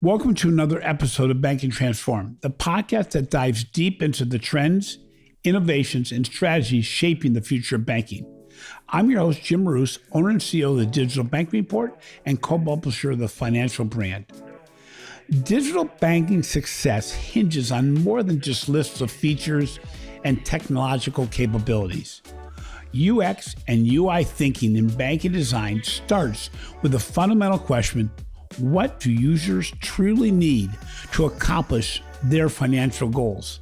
Welcome to another episode of Banking Transform, the podcast that dives deep into the trends, innovations, and strategies shaping the future of banking. I'm your host, Jim Roos, owner and CEO of the Digital Banking Report and co-publisher of the Financial Brand. Digital banking success hinges on more than just lists of features and technological capabilities. UX and UI thinking in banking design starts with the fundamental question: what do users truly need to accomplish their financial goals?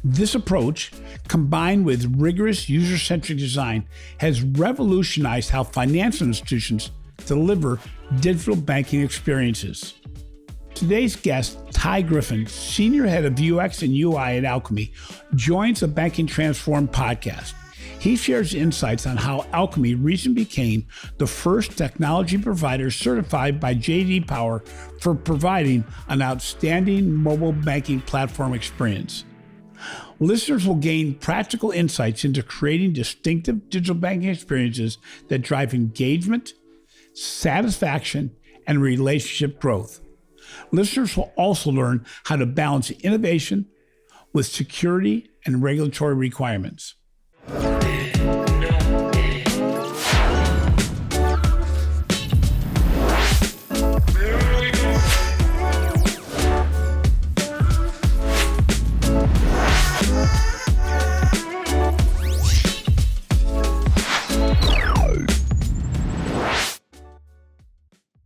This approach, combined with rigorous user-centric design, has revolutionized how financial institutions deliver digital banking experiences. Today's guest, Ty Griffin, Senior Head of UX and UI at Alkami, joins the Banking Transform podcast. He shares insights on how Alkami recently became the first technology provider certified by J.D. Power for providing an outstanding mobile banking platform experience. Listeners will gain practical insights into creating distinctive digital banking experiences that drive engagement, satisfaction, and relationship growth. Listeners will also learn how to balance innovation with security and regulatory requirements.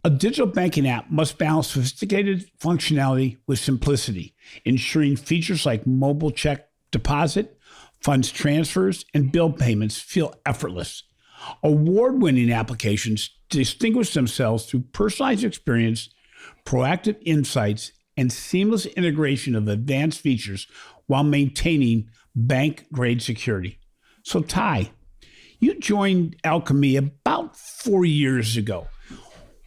A digital banking app must balance sophisticated functionality with simplicity, ensuring features like mobile check deposit, funds transfers, and bill payments feel effortless. Award-winning applications distinguish themselves through personalized experience, proactive insights, and seamless integration of advanced features while maintaining bank-grade security. So Ty, you joined Alkami about 4 years ago.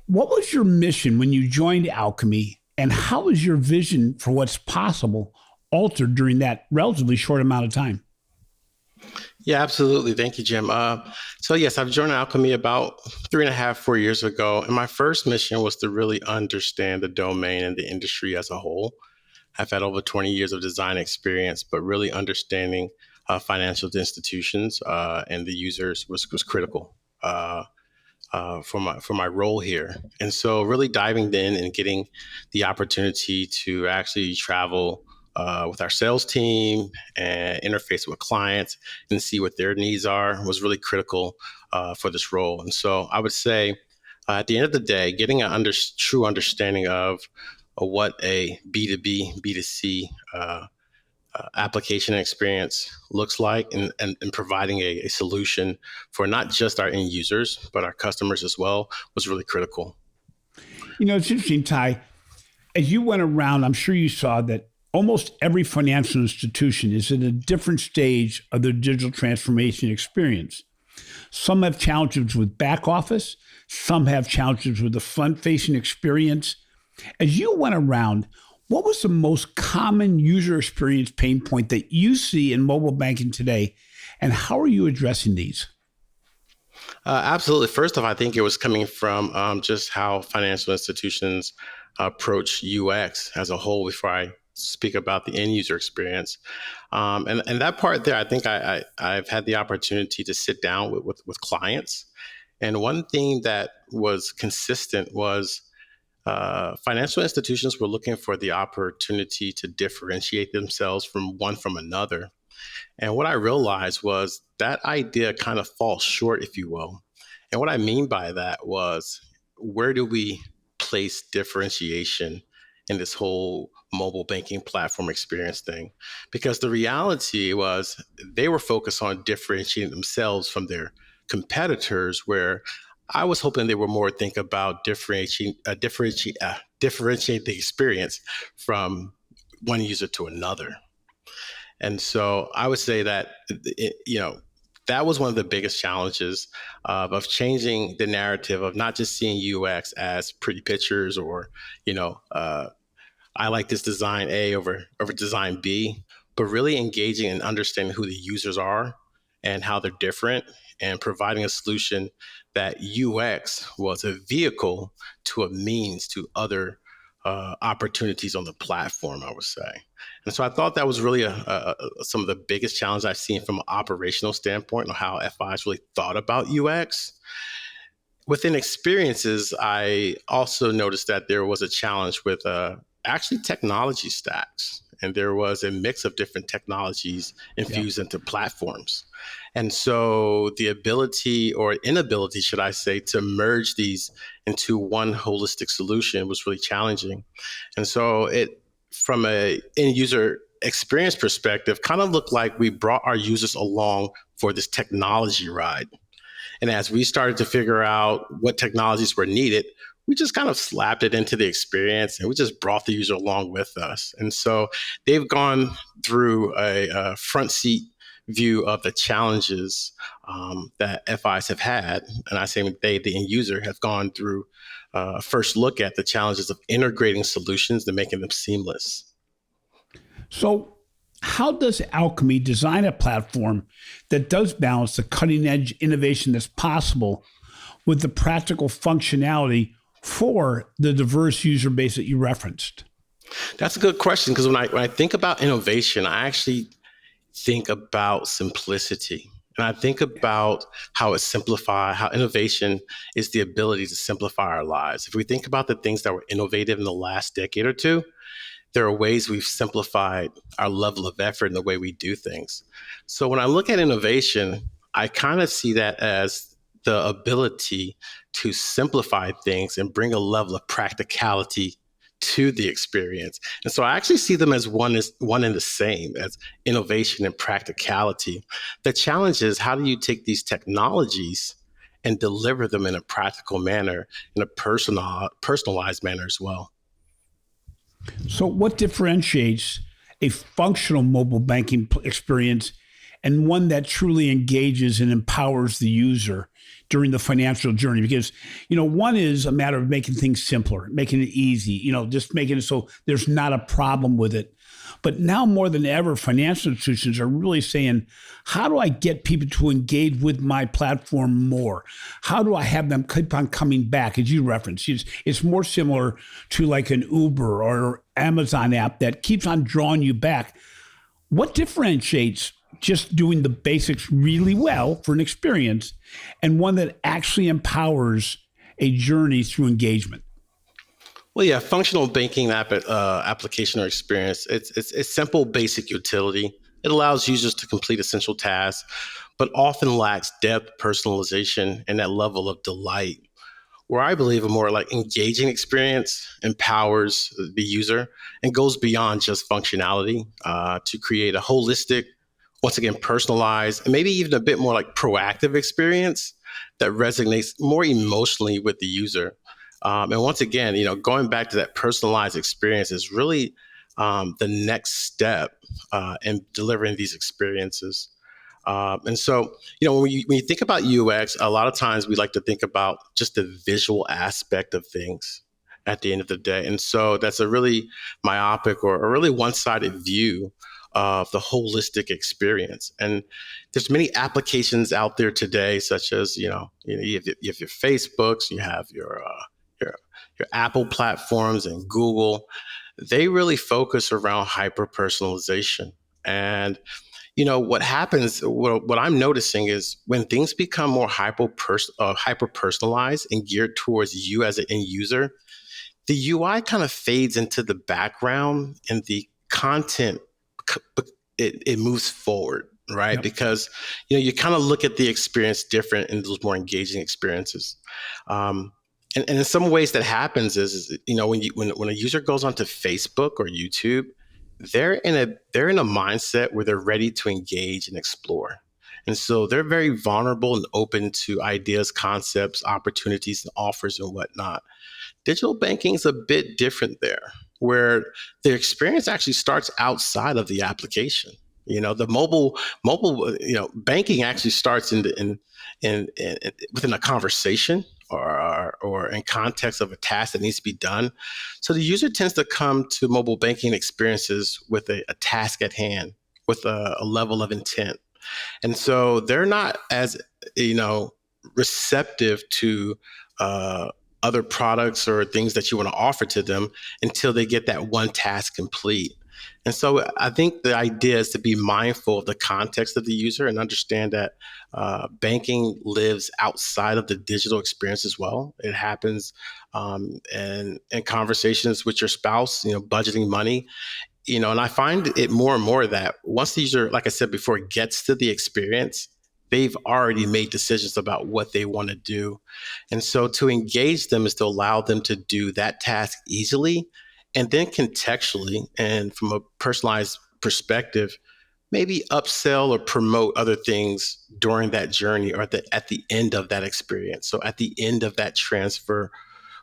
What was your mission when you joined Alkami, and how was your vision for what's possible altered during that relatively short amount of time? Yeah, absolutely. Thank you, Jim. So yes, I've joined Alkami about 3.5, 4 years ago. And my first mission was to really understand the domain and the industry as a whole. I've had over 20 years of design experience, but really understanding financial institutions and the users was critical for my role here. And so really diving in and getting the opportunity to actually travel with our sales team and interface with clients and see what their needs are was really critical for this role. And so I would say at the end of the day, getting a true understanding of what a B2B, B2C application experience looks like and providing a solution for not just our end users, but our customers as well was really critical. You know, it's interesting, Ty. As you went around, I'm sure you saw that almost every financial institution is at a different stage of their digital transformation experience. Some have challenges with back office. Some have challenges with the front-facing experience. As you went around, what was the most common user experience pain point that you see in mobile banking today, and how are you addressing these? Absolutely. First off, I think it was coming from just how financial institutions approach UX as a whole before I speak about the end user experience. And that part there, I think I've had the opportunity to sit down with clients. And one thing that was consistent was financial institutions were looking for the opportunity to differentiate themselves from another. And what I realized was that idea kind of falls short, if you will. And what I mean by that was, where do we place differentiation in this whole mobile banking platform experience thing? Because the reality was they were focused on differentiating themselves from their competitors, where I was hoping they were more think about differentiate the experience from one user to another. And so I would say that, that was one of the biggest challenges of changing the narrative of not just seeing UX as pretty pictures or, I like this design A over design B, but really engaging and understanding who the users are and how they're different, and providing a solution that UX was a vehicle to a means to other opportunities on the platform, I would say. And so I thought that was really some of the biggest challenges I've seen from an operational standpoint on how FIs really thought about UX. Within experiences, I also noticed that there was a challenge with actually technology stacks. And there was a mix of different technologies Yeah. infused into platforms. And so the ability or inability, should I say, to merge these into one holistic solution was really challenging. And so from a end user experience perspective, kind of looked like we brought our users along for this technology ride. And as we started to figure out what technologies were needed, we just kind of slapped it into the experience and we just brought the user along with us. And so they've gone through a front seat view of the challenges that FIs have had. And I say they, the end user, have gone through a first look at the challenges of integrating solutions and making them seamless. So, how does Alkami design a platform that does balance the cutting edge innovation that's possible with the practical functionality for the diverse user base that you referenced? That's a good question because when I think about innovation, I actually think about simplicity. And I think about how innovation is the ability to simplify our lives. If we think about the things that were innovative in the last decade or two, there are ways we've simplified our level of effort in the way we do things. So when I look at innovation, I kind of see that as the ability to simplify things and bring a level of practicality to the experience. And so I actually see them as one and the same, as innovation and practicality. The challenge is, how do you take these technologies and deliver them in a practical manner, in a personalized manner as well? So, what differentiates a functional mobile banking experience and one that truly engages and empowers the user during the financial journey? Because, one is a matter of making things simpler, making it easy, just making it so there's not a problem with it. But now more than ever, financial institutions are really saying, how do I get people to engage with my platform more? How do I have them keep on coming back? As you referenced, it's more similar to like an Uber or Amazon app that keeps on drawing you back. What differentiates just doing the basics really well for an experience and one that actually empowers a journey through engagement? Well, yeah, functional banking application or experience. It's simple, basic utility. It allows users to complete essential tasks, but often lacks depth, personalization, and that level of delight. Where I believe a more like engaging experience empowers the user and goes beyond just functionality to create a holistic, once again, personalized, and maybe even a bit more like proactive experience that resonates more emotionally with the user. And once again, going back to that personalized experience is really the next step in delivering these experiences. And so, when you think about UX, a lot of times we like to think about just the visual aspect of things at the end of the day. And so that's a really myopic or a really one-sided view of the holistic experience. And there's many applications out there today, such as, you have your Facebooks, you have your your Apple platforms and Google. They really focus around hyper personalization. And what happens, what I'm noticing is when things become more hyper personalized and geared towards you as an end user, the UI kind of fades into the background and the content it moves forward, right? Yep. Because you kind of look at the experience different in those more engaging experiences. And in some ways that happens is when a user goes onto Facebook or YouTube, they're in a mindset where they're ready to engage and explore. And so they're very vulnerable and open to ideas, concepts, opportunities, and offers and whatnot. Digital banking is a bit different there, where the experience actually starts outside of the application. The mobile banking actually starts in within a conversation or in context of a task that needs to be done. So the user tends to come to mobile banking experiences with a task at hand, with a level of intent. And so they're not as, receptive to uh, other products or things that you want to offer to them until they get that one task complete. And so I think the idea is to be mindful of the context of the user and understand that banking lives outside of the digital experience as well. It happens in conversations with your spouse, budgeting money, and I find it more and more that once the user, like I said before, gets to the experience, they've already made decisions about what they want to do. And so to engage them is to allow them to do that task easily and then contextually and from a personalized perspective, maybe upsell or promote other things during that journey or at the end of that experience. So at the end of that transfer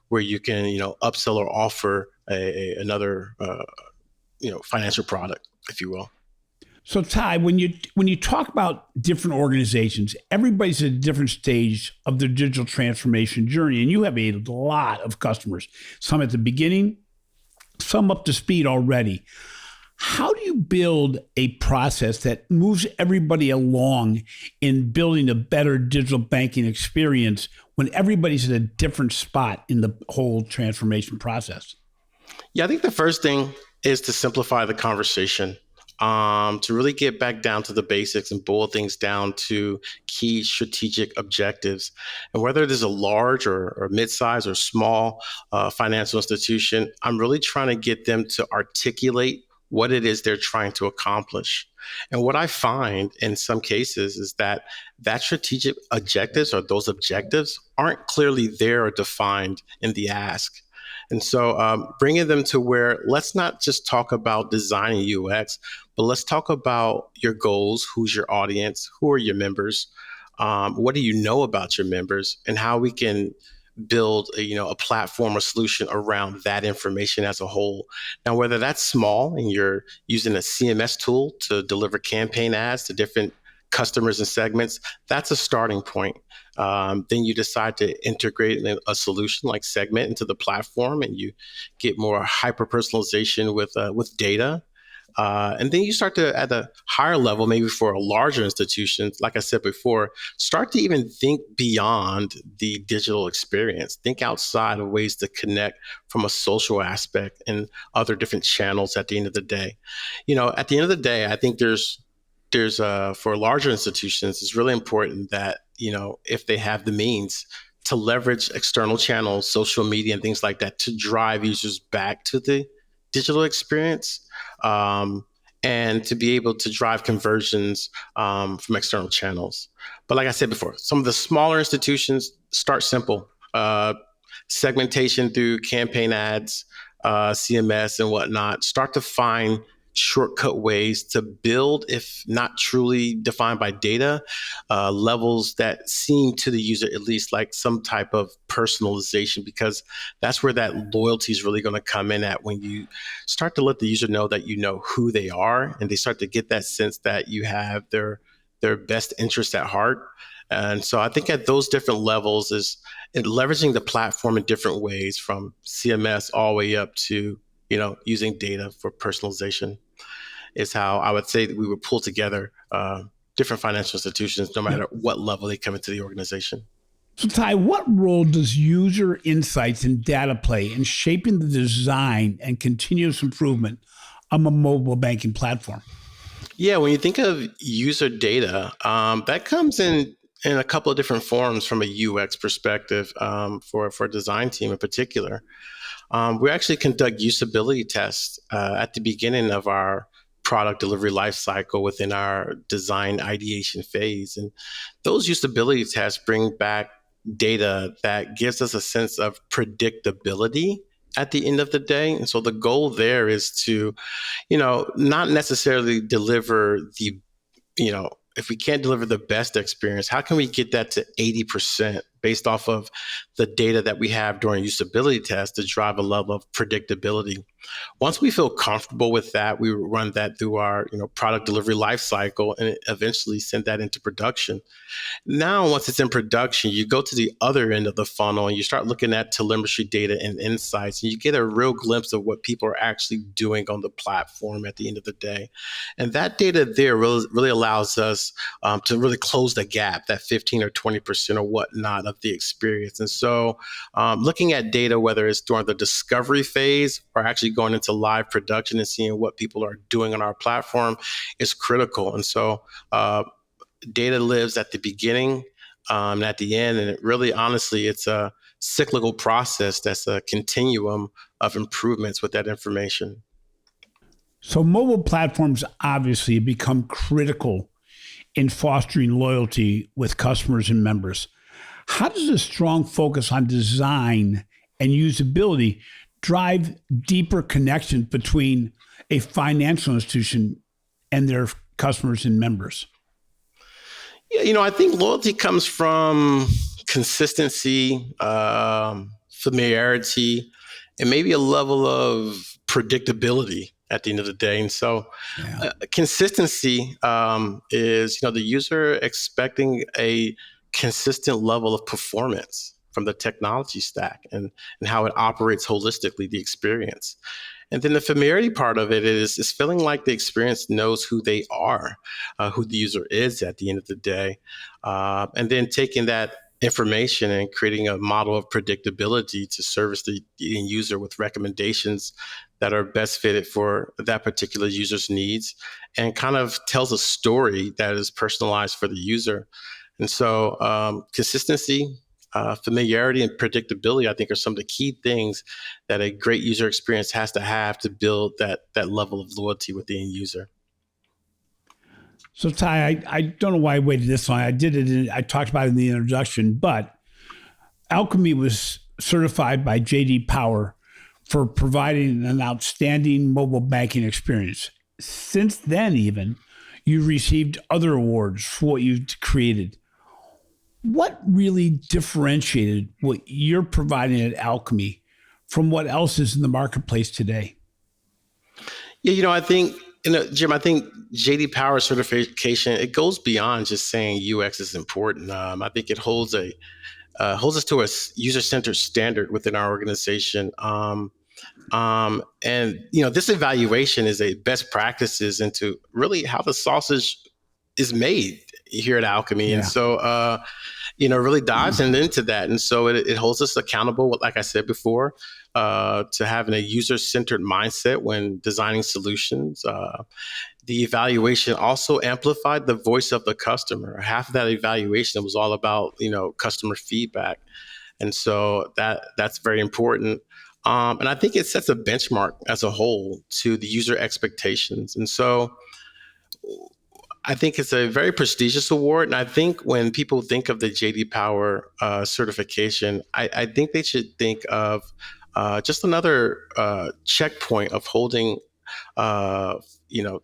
where you can, upsell or offer another financial product, if you will. So Ty, when you talk about different organizations, everybody's at a different stage of their digital transformation journey, and you have a lot of customers, some at the beginning, some up to speed already. How do you build a process that moves everybody along in building a better digital banking experience when everybody's at a different spot in the whole transformation process? Yeah, I think the first thing is to simplify the conversation, to really get back down to the basics and boil things down to key strategic objectives. And whether it is a large or mid-size or small financial institution, I'm really trying to get them to articulate what it is they're trying to accomplish. And what I find in some cases is that strategic objectives or those objectives aren't clearly there or defined in the ask. And so bringing them to where let's not just talk about designing UX, but let's talk about your goals, who's your audience, who are your members, what do you know about your members, and how we can build a platform or solution around that information as a whole. Now, whether that's small and you're using a CMS tool to deliver campaign ads to different customers and segments, that's a starting point. Then you decide to integrate a solution like Segment into the platform, and you get more hyper personalization with data. And then you start to, at a higher level, maybe for a larger institution, like I said before, start to even think beyond the digital experience. Think outside of ways to connect from a social aspect and other different channels at the end of the day. At the end of the day, I think there's for larger institutions, it's really important that, if they have the means to leverage external channels, social media and things like that to drive users back to the digital experience, and to be able to drive conversions from external channels. But like I said before, some of the smaller institutions start simple. Segmentation through campaign ads, CMS and whatnot. Start to find shortcut ways to build, if not truly defined by data, levels that seem to the user at least like some type of personalization, because that's where that loyalty is really going to come in at when you start to let the user know that you know who they are and they start to get that sense that you have their best interest at heart. And so I think at those different levels is leveraging the platform in different ways, from CMS all the way up to using data for personalization, is how I would say that we would pull together different financial institutions, no matter what level they come into the organization. So Ty, what role does user insights and data play in shaping the design and continuous improvement of a mobile banking platform? Yeah, when you think of user data, that comes in a couple of different forms from a UX perspective, for a design team in particular. We actually conduct usability tests at the beginning of our product delivery lifecycle within our design ideation phase. And those usability tests bring back data that gives us a sense of predictability at the end of the day. And so the goal there is to, not necessarily deliver if we can't deliver the best experience, how can we get that to 80% based off of the data that we have during usability tests to drive a level of predictability? Once we feel comfortable with that, we run that through our product delivery lifecycle and eventually send that into production. Now, once it's in production, you go to the other end of the funnel and you start looking at telemetry data and insights, and you get a real glimpse of what people are actually doing on the platform at the end of the day. And that data there really allows us to really close the gap, that 15 or 20% or whatnot of the experience. And so so looking at data, whether it's during the discovery phase or actually going into live production and seeing what people are doing on our platform is critical. And so data lives at the beginning and at the end. And it really, honestly, it's a cyclical process that's a continuum of improvements with that information. So mobile platforms obviously become critical in fostering loyalty with customers and members. How does a strong focus on design and usability drive deeper connections between a financial institution and their customers and members? Yeah, I think loyalty comes from consistency, familiarity, and maybe a level of predictability at the end of the day. And so, Yeah. consistency is the user expecting a consistent level of performance from the technology stack and how it operates holistically, the experience. And then the familiarity part of it is feeling like the experience knows who they are, who the user is at the end of the day. And then taking that information and creating a model of predictability to service the end user with recommendations that are best fitted for that particular user's needs and kind of tells a story that is personalized for the user. And so consistency, familiarity, and predictability, I think, are some of the key things that a great user experience has to have to build that level of loyalty with the end user. So Ty, I don't know why I waited this long. I did it. I talked about it in the introduction, but Alkami was certified by JD Power for providing an outstanding mobile banking experience. Since then, even you've received other awards for what you've created. What really differentiated what you're providing at Alkami from what else is in the marketplace today? Yeah, I think, Jim, I think JD Power certification, it goes beyond just saying UX is important. I think it holds us to a user-centered standard within our organization. And this evaluation is a best practices into really how the sausage is made here at Alkami. And Yeah. so, really dives into that. And so it holds us accountable, like I said before, to having a user-centered mindset when designing solutions. The evaluation also amplified the voice of the customer. Half of that evaluation was all about, customer feedback. And so that's very important. And I think it sets a benchmark as a whole to the user expectations. And so I think it's a very prestigious award. And I think when people think of the JD Power certification, I think they should think of just another checkpoint of holding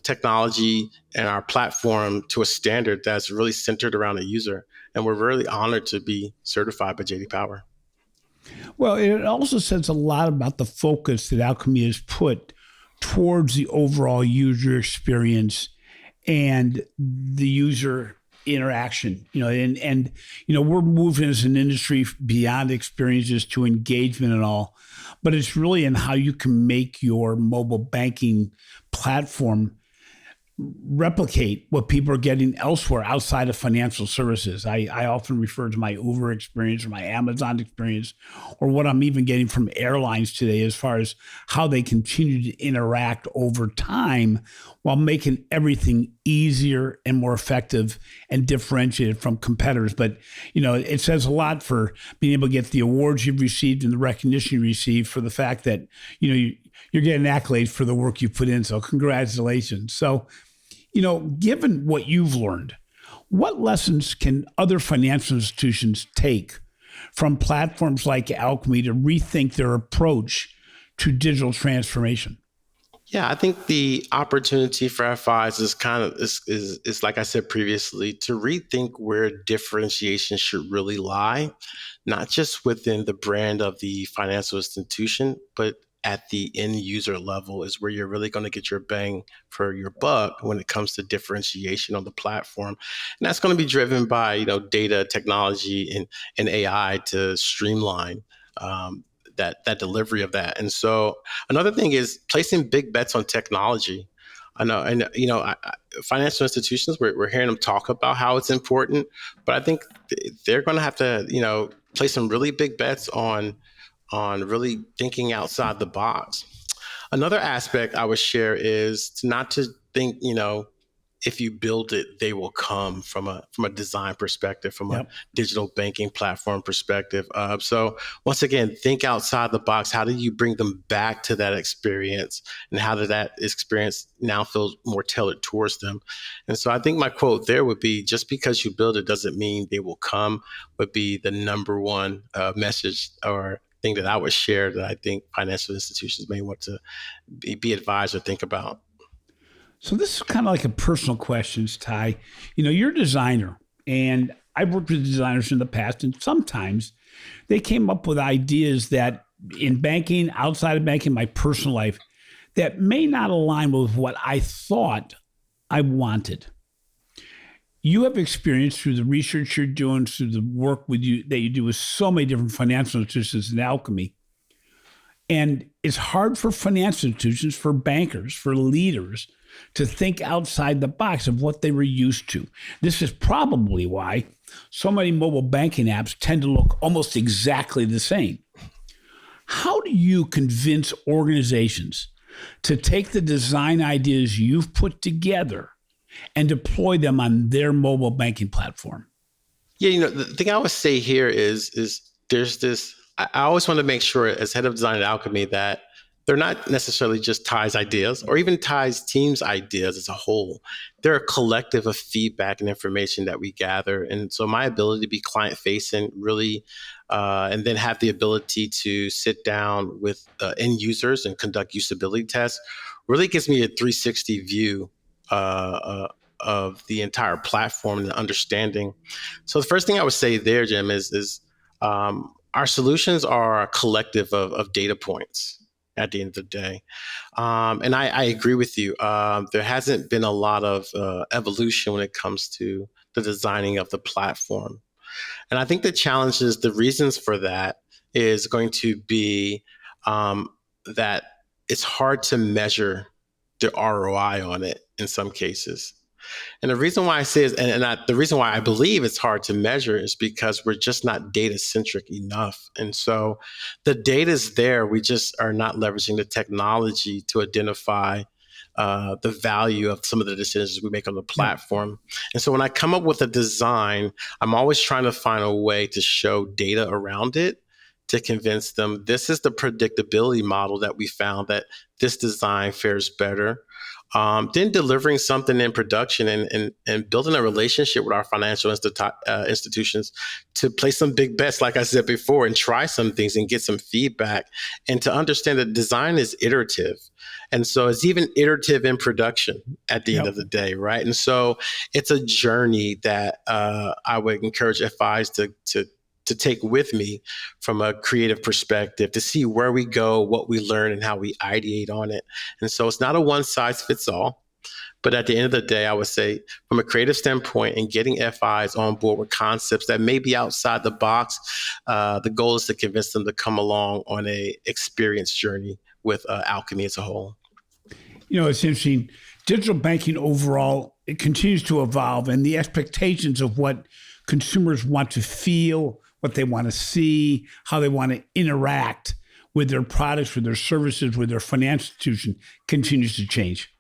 technology and our platform to a standard that's really centered around a user. And we're really honored to be certified by JD Power. Well, it also says a lot about the focus that Alchemy has put towards the overall user experience and the user interaction. We're moving as an industry beyond experiences to engagement and all, but it's really in how you can make your mobile banking platform replicate what people are getting elsewhere outside of financial services. I often refer to my Uber experience or my Amazon experience, or what I'm even getting from airlines today as far as how they continue to interact over time while making everything easier and more effective and differentiated from competitors. But, it says a lot for being able to get the awards you've received and the recognition you received for the fact that, you're getting accolades for the work you put in. So congratulations. So, given what you've learned, what lessons can other financial institutions take from platforms like Alchemy to rethink their approach to digital transformation? Yeah, I think the opportunity for FIs is kind of is like I said previously, to rethink where differentiation should really lie, not just within the brand of the financial institution, but at the end user level is where you're really going to get your bang for your buck when it comes to differentiation on the platform. And that's going to be driven by, data, technology, and AI to streamline that delivery of that. And so another thing is placing big bets on technology. I know, and financial institutions, we're hearing them talk about how it's important, but I think they're going to have to, place some really big bets on really thinking outside the box. Another aspect I would share is not to think, if you build it, they will come from a design perspective, from a Yep. digital banking platform perspective. So once again, think outside the box. How do you bring them back to that experience, and how did that experience now feel more tailored towards them? And so I think my quote there would be: just because you build it doesn't mean they will come. Would be the number one message or thing that I would share that I think financial institutions may want to be advised or think about. So this is kind of like a personal question, Ty. You're a designer, and I've worked with designers in the past, and sometimes they came up with ideas that in banking, outside of banking, my personal life, that may not align with what I thought I wanted. You have experience through the research you're doing, through the work with you that you do with so many different financial institutions in Alkami. And it's hard for financial institutions, for bankers, for leaders to think outside the box of what they were used to. This is probably why so many mobile banking apps tend to look almost exactly the same. How do you convince organizations to take the design ideas you've put together and deploy them on their mobile banking platform? Yeah, the thing I would say here is there's this. I always want to make sure, as head of design at Alchemy, that they're not necessarily just Ty's ideas or even Ty's team's ideas as a whole. They're a collective of feedback and information that we gather. And so my ability to be client facing really, and then have the ability to sit down with end users and conduct usability tests really gives me a 360 view of the entire platform and the understanding. So the first thing I would say there, Jim, is our solutions are a collective of data points at the end of the day. And I agree with you. There hasn't been a lot of evolution when it comes to the designing of the platform. And I think the reasons for that is going to be that it's hard to measure the ROI on it in some cases. And the reason why I say is, the reason why I believe it's hard to measure is because we're just not data centric enough. And so the data is there. We just are not leveraging the technology to identify the value of some of the decisions we make on the platform. And so when I come up with a design, I'm always trying to find a way to show data around it to convince them this is the predictability model that we found that this design fares better. Then delivering something in production and building a relationship with our financial institutions to place some big bets, like I said before, and try some things and get some feedback, and to understand that design is iterative. And so it's even iterative in production at the end of the day, right? And so it's a journey that I would encourage FIs to take with me from a creative perspective, to see where we go, what we learn, and how we ideate on it. And so it's not a one size fits all. But at the end of the day, I would say from a creative standpoint and getting FIs on board with concepts that may be outside the box, the goal is to convince them to come along on a experience journey with Alkami as a whole. It's interesting. Digital banking overall, it continues to evolve, and the expectations of what consumers want to feel, what they want to see, how they want to interact with their products, with their services, with their financial institution continues to change.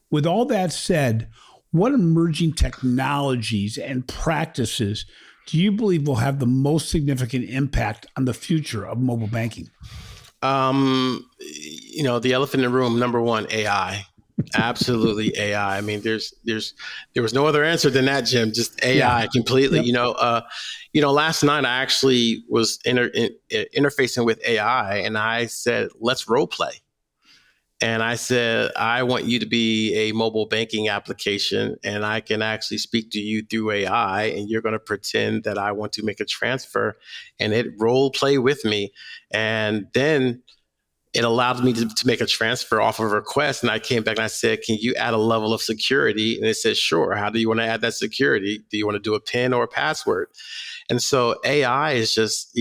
With all that said, what emerging technologies and practices do you believe will have the most significant impact on the future of mobile banking? The elephant in the room, number one, AI. Absolutely AI. I mean, there was no other answer than that, Jim. Just AI completely. Yep. Last night I actually was interfacing with AI, and I said, let's role play. And I said, I want you to be a mobile banking application, and I can actually speak to you through AI, and you're going to pretend that I want to make a transfer, and it role play with me. And then it allowed me to make a transfer off of a request. And I came back and I said, can you add a level of security? And it said, sure. How do you want to add that security? Do you want to do a PIN or a password? And so AI is just,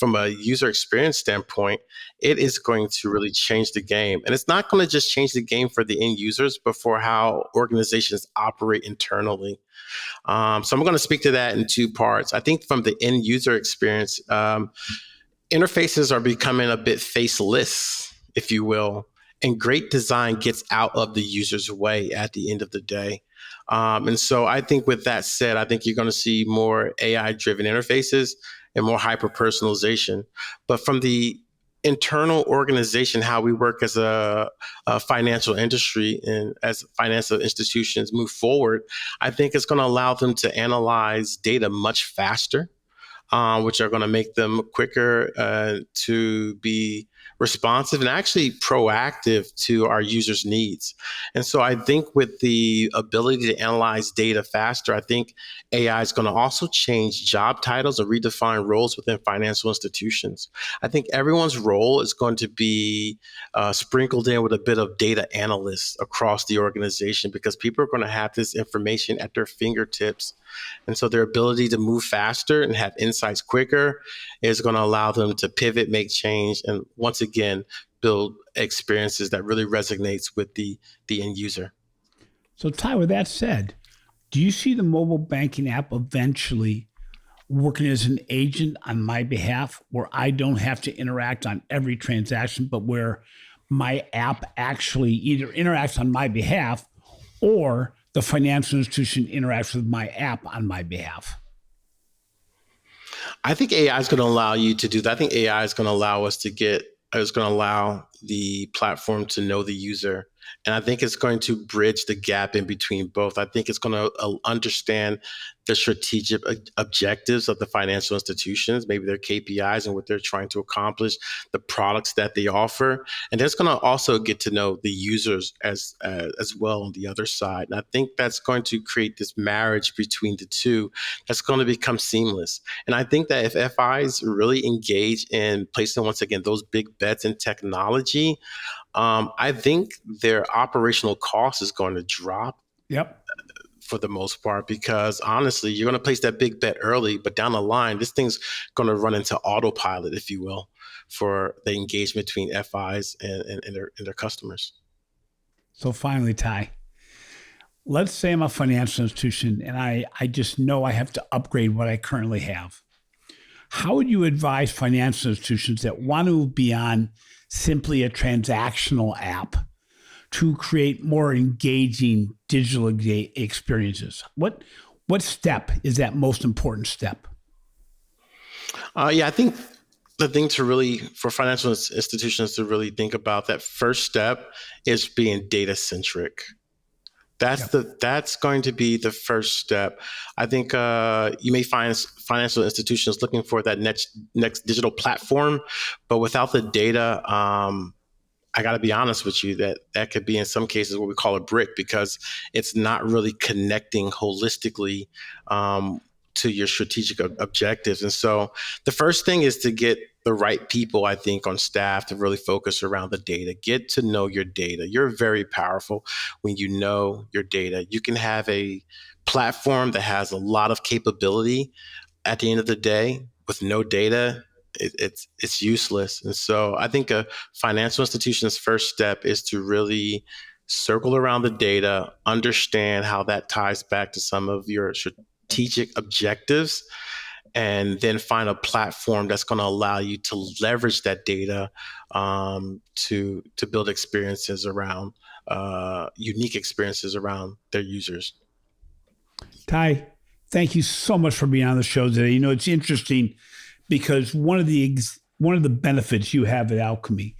from a user experience standpoint, it is going to really change the game. And it's not going to just change the game for the end users, but for how organizations operate internally. So I'm going to speak to that in two parts. I think from the end user experience, interfaces are becoming a bit faceless, if you will, and great design gets out of the user's way at the end of the day. And so I think with that said, I think you're going to see more AI-driven interfaces and more hyper-personalization. But from the internal organization, how we work as a financial industry and as financial institutions move forward, I think it's going to allow them to analyze data much faster, which are going to make them quicker to be responsive and actually proactive to our users' needs. And so I think with the ability to analyze data faster, I think AI is going to also change job titles and redefine roles within financial institutions. I think everyone's role is going to be sprinkled in with a bit of data analysts across the organization, because people are going to have this information at their fingertips. And so their ability to move faster and have insights quicker is going to allow them to pivot, make change, and once again, build experiences that really resonates with the end user. So Ty, with that said, do you see the mobile banking app eventually working as an agent on my behalf, where I don't have to interact on every transaction, but where my app actually either interacts on my behalf or the financial institution interacts with my app on my behalf? I think AI is going to allow you to do that. I think AI is going to allow us to is going to allow the platform to know the user. And I think it's going to bridge the gap in between both. I think it's going to understand the strategic objectives of the financial institutions, maybe their KPIs and what they're trying to accomplish, the products that they offer. And it's going to also get to know the users as well on the other side. And I think that's going to create this marriage between the two that's going to become seamless. And I think that if FIs really engage in placing, once again, those big bets in technology, I think their operational cost is going to drop. Yep. For the most part, because honestly, you're going to place that big bet early, but down the line, this thing's going to run into autopilot, if you will, for the engagement between FIs and their customers. So finally, Ty, let's say I'm a financial institution and I just know I have to upgrade what I currently have. How would you advise financial institutions that want to move beyond simply a transactional app to create more engaging digital experiences? What step is that most important step? I think the thing for financial institutions to really think about, that first step is being data centric. That's going to be the first step. I think you may find financial institutions looking for that next digital platform, but without the data, I got to be honest with you that could be in some cases what we call a brick, because it's not really connecting holistically to your strategic objectives. And so the first thing is to get the right people, I think, on staff to really focus around the data. Get to know your data. You're very powerful when you know your data. You can have a platform that has a lot of capability. At the end of the day, with no data, it's useless. And so I think a financial institution's first step is to really circle around the data, understand how that ties back to some of your strategic objectives, and then find a platform that's going to allow you to leverage that data to build experiences around unique experiences around their users. Ty, thank you so much for being on the show today. You know, it's interesting because one of the benefits you have at Alkami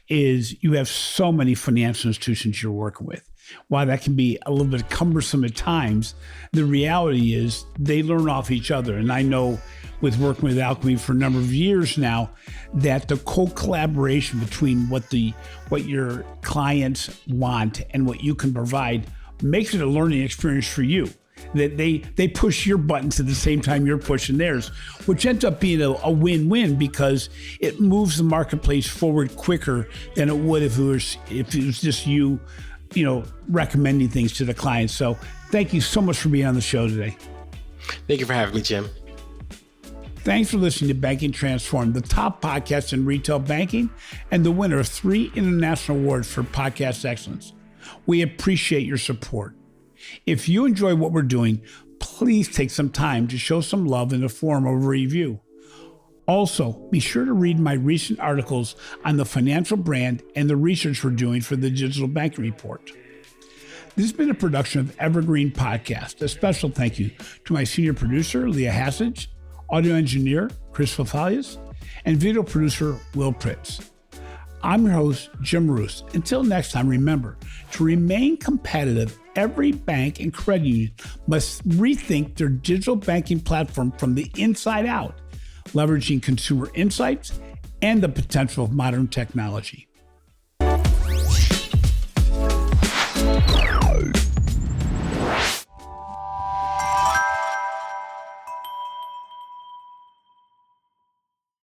is you have so many financial institutions you're working with. While that can be a little bit cumbersome at times, the reality is they learn off each other. And I know with working with Alkami for a number of years now, that the co-collaboration between what your clients want and what you can provide makes it a learning experience for you. That they push your buttons at the same time you're pushing theirs, which ends up being a win-win, because it moves the marketplace forward quicker than it would if it was just you recommending things to the clients. So thank you so much for being on the show today. Thank you for having me, Jim. Thanks for listening to Banking Transformed, the top podcast in retail banking and the winner of 3 international awards for podcast excellence. We appreciate your support. If you enjoy what we're doing, please take some time to show some love in the form of a review. Also, be sure to read my recent articles on the financial brand and the research we're doing for the Digital Banking Report. This has been a production of Evergreen Podcast. A special thank you to my senior producer, Leah Hassage, audio engineer, Chris Fafalias, and video producer, Will Pritz. I'm your host, Jim Roos. Until next time, remember, to remain competitive, every bank and credit union must rethink their digital banking platform from the inside out, leveraging consumer insights and the potential of modern technology.